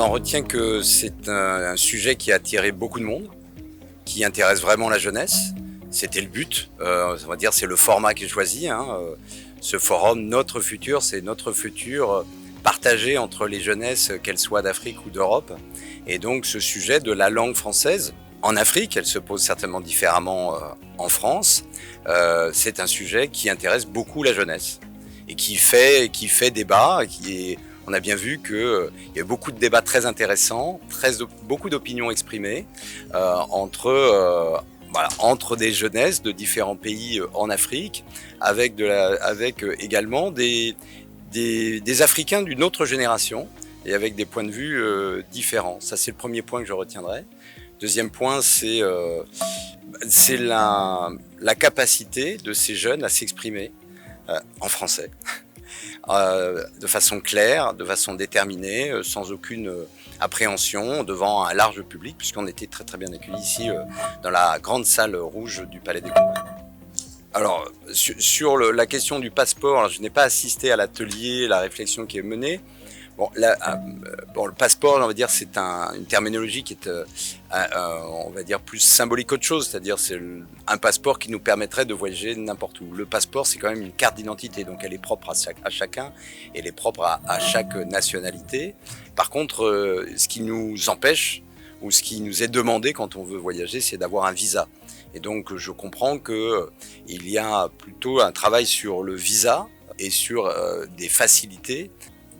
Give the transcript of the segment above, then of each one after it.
j'en retiens que c'est un sujet qui a attiré beaucoup de monde, qui intéresse vraiment la jeunesse. C'était le but, on va dire c'est le format qui est choisi. Ce forum, notre futur, c'est notre futur partagé entre les jeunesses, qu'elles soient d'Afrique ou d'Europe. Et donc ce sujet de la langue française, en Afrique, elle se pose certainement différemment en France, c'est un sujet qui intéresse beaucoup la jeunesse et qui fait débat. On a bien vu qu'il y a beaucoup de débats très intéressants, beaucoup d'opinions exprimées entre des jeunesses de différents pays en Afrique, avec également des Africains d'une autre génération et avec des points de vue différents. Ça, c'est le premier point que je retiendrai. Deuxième point, c'est la capacité de ces jeunes à s'exprimer en français, de façon claire, de façon déterminée, sans aucune appréhension, devant un large public, puisqu'on était très très bien accueillis ici dans la grande salle rouge du Palais des Congrès. Alors, sur la question du passeport, alors, je n'ai pas assisté à l'atelier, la réflexion qui est menée. Bon, le passeport, on va dire, c'est une terminologie qui est, on va dire, plus symbolique qu'autre chose. C'est-à-dire, c'est un passeport qui nous permettrait de voyager n'importe où. Le passeport, c'est quand même une carte d'identité, donc elle est propre à chacun, elle est propre à chaque nationalité. Par contre, ce qui nous empêche, ou ce qui nous est demandé quand on veut voyager, c'est d'avoir un visa. Et donc, je comprends qu'il y a plutôt un travail sur le visa et sur des facilités,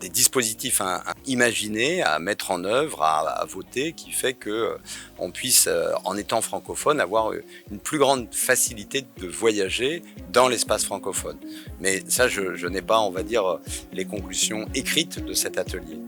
des dispositifs à imaginer, à mettre en œuvre, à voter, qui fait qu'on puisse, en étant francophone, avoir une plus grande facilité de voyager dans l'espace francophone. Mais ça, je n'ai pas, on va dire, les conclusions écrites de cet atelier.